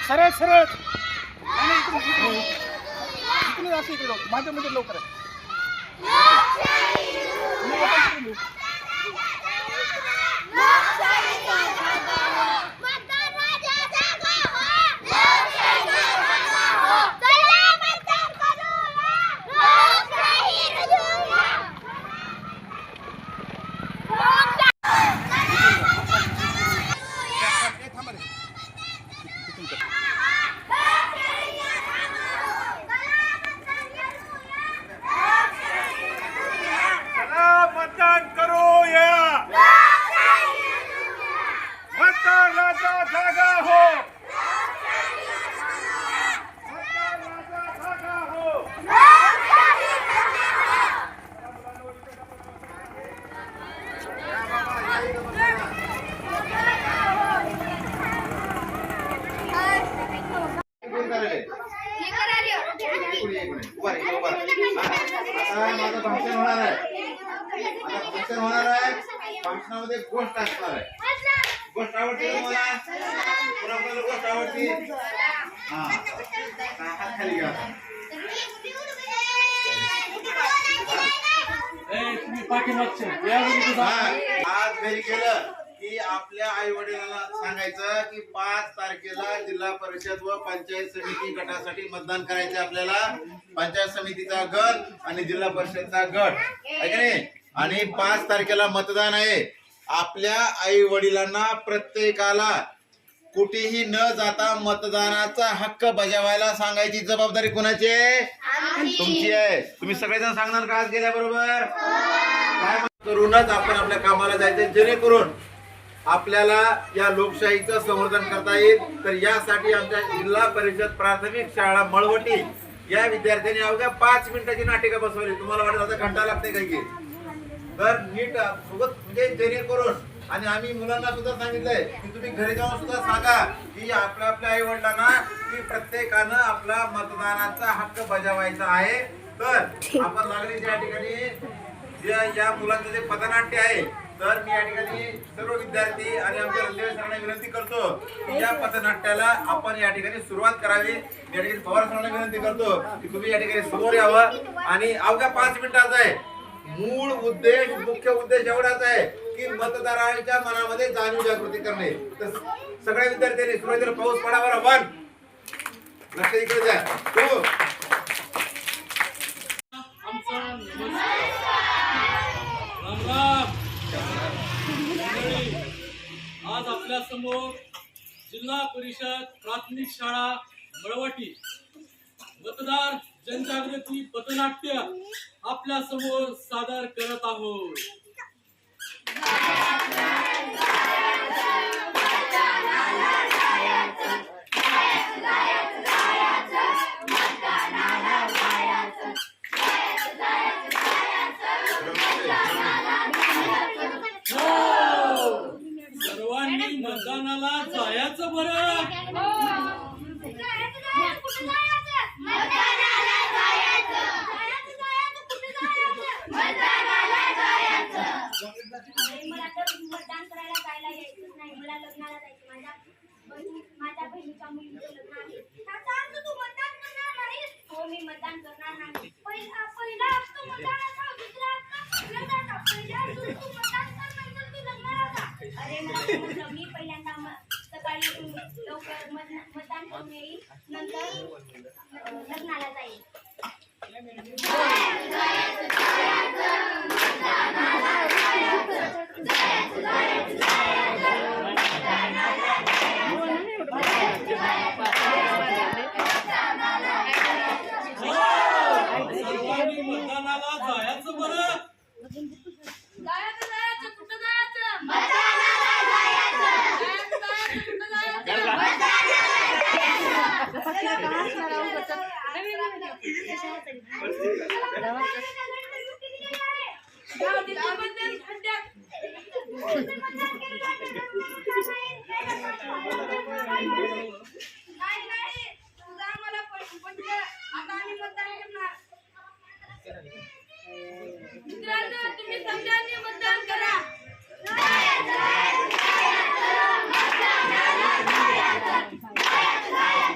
सरळ सरळ इकडे असं इकडे माझ्या मध्ये लवकर आहे. माझं भाषण होणार आहे. आता भाषण होणार आहे. भाषणामध्ये गोष्ट असणार आहे. गोष्ट आवडते तुम्हाला? कोणाकोणाला गोष्ट आवडते? हा, हात खाली घ्या. आज घरी केलं की आपल्या आई वडिलांना सांगायचं की 5 तारखेला जिल्हा परिषद व पंचायत समिती गटासाठी मतदान करायचं. आपल्याला पंचायत समितीचा गट आणि जिल्हा परिषदचा गट आहे का नाही. आणि 5 तारखेला मतदान आहे. आपल्या आई वडिलांना प्रत्येकाला कुठेही न जाता मतदानाचा हक्क बजावायला सांगायची जबाबदारी कोणाची आहे? तुमची आहे. तुम्ही सगळेजण सांगणार का आज गेल्याबरोबर? काय करूनच आपण आपल्या कामाला जायचं जेणेकरून आपल्याला या लोकशाहीचं संवर्धन करता येईल. तर यासाठी आमच्या जिल्हा परिषद प्राथमिक शाळा मळवटी या विद्यार्थ्यांनी अवघ्या 5 मिनिटाची नाटिका बसवली. तुम्हाला वाटत आता घंटा लागते काही की? तर नीट सोबत म्हणजे जेणेकरून आणि आम्ही मुलांना सुद्धा सांगितलंय की तुम्ही घरी जाऊन सुद्धा सांगा की आपल्या आपल्या आई वडिलांना की प्रत्येकानं आपला मतदानाचा हक्क बजावायचा आहे. तर आपण लागलीच्या ठिकाणी या मुलांचं जे पथनाट्य आहे तर मी या ठिकाणी सर्व विद्यार्थी आणि आमच्या रणदेव सरांना विनंती करतो की या पथनाट्याला आपण या ठिकाणी सुरुवात करावी. या ठिकाणी पवार सरांना विनंती करतो की तुम्ही या ठिकाणी समोर यावं आणि अवघ्या 5 मिनिटाचा आहे. मूळ उद्देश मुख्य उद्देश एवढाच आहे की मतदारांच्या मनामध्ये जाणीव जागृती करणे. तर सगळ्या विद्यार्थ्यांनी सुरुवातीला पाऊस पडावा. 1 लक्ष इकडे द्या. तो आज आपल्या समोर जिल्हा परिषद प्राथमिक शाळा मळवटी मतदार जनजागृती पथनाट्य आपल्या समोर सादर करत आहोत. सर्वांनी मतदानाला जायचं बरं. मतदान करायला जायला यायचं नाही. मला लग्नाला जायचं. माझ्या बहिणीच्या मुलीचं लग्न आहे. तू मतदान करणार नाहीस? हो, मी मतदान करणार नाही. पहिला असतो मतदानाचा, दुसरा असतो लग्नाचा. पहिला असतो तू मतदान कर, नंतर तू लग्नाला जा. अरे मला समजलं. मी पहिल्यांदा सकाळी लवकर मतदान करून येईल, नंतर लग्नाला जाईल. मतदानाला जायचं बरं. जायचं कुठं जायचं? मतदानाला जायचं. कुठं नाही, तुझा मला पटलं. आता आम्ही मतदान करणार. मित्रांनो, तुम्ही सगळ्यांनी मतदान करा. जायचं, जायचं, मतदानाला जायचं. जायचं, जायचं.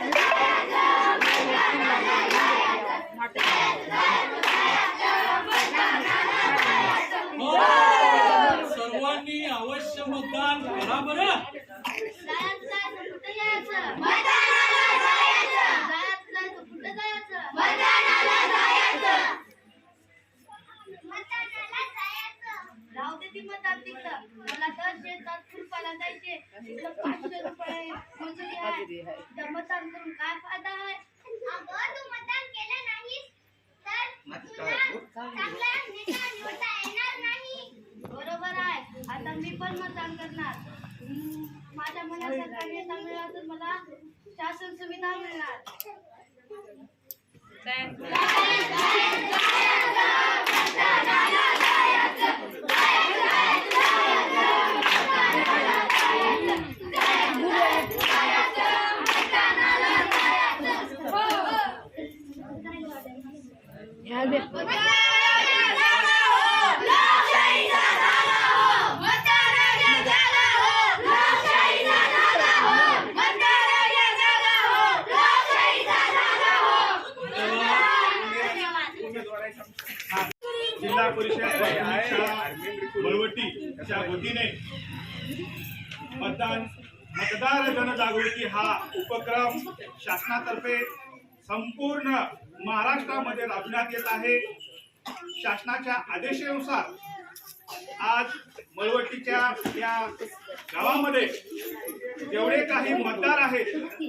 पण मतदान करणार. माझ्या मनात सरकारी नेता मिळाला तर मला शासन सुविधा मिळणार. जिल्हा परिषद प्राथमिक शाळा मळवटी च्या वतीने मतदार जनजागृती हा उपक्रम शासनातर्फे संपूर्ण महाराष्ट्रामध्ये राबविण्यात येत आहे. शासनाच्या आदेशानुसार आज मळवटीच्या या गावामध्ये जेवढे काही मतदार आहेत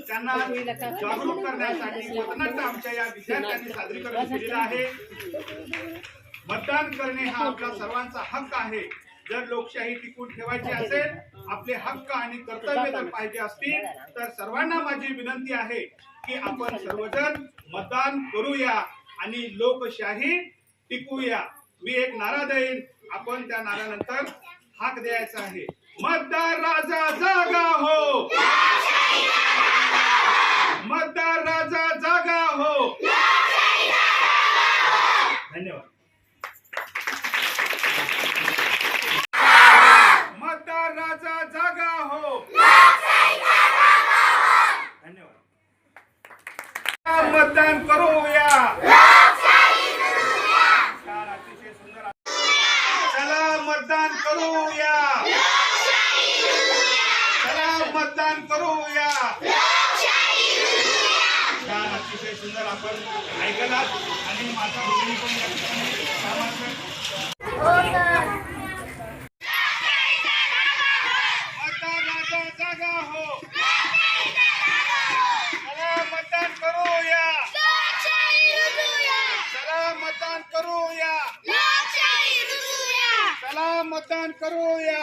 त्यांना जागरूक करण्यासाठी पथनाट्य आमच्या या विद्यार्थ्यांनी सादरीकरण केलेलं आहे. मतदान करणे हा आपला सर्वांचा हक्क आहे. जर लोकशाही टिकून ठेवायची असेल, आपले हक्क आणि कर्तव्य जर पाहिजे असतील तर सर्वांना माझी विनंती आहे की आपण सर्वजण मतदान करूया आणि लोकशाही टिकूया. मी एक नारा देईन, आपण त्या नाऱ्यानंतर हाक द्यायचा आहे. मतदार राजा जागा हो, मतदार राजा जागा हो. धन्यवाद. मतदार राजा जागा हो. धन्यवाद. मतदान करूया. छान, अतिशय सुंदर. चला मतदान करूया. चला मतदान करूया. छान, अतिशय सुंदर. आपण ऐकलात आणि माझा भगिनी पण या ठिकाणी कामाचं जागा हो. चला मतदान करूया. चला मतदान करूया. चला मतदान करूया.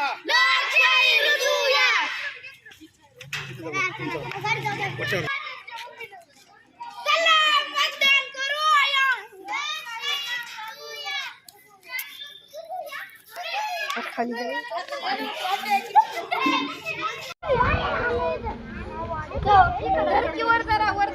वर जरा वर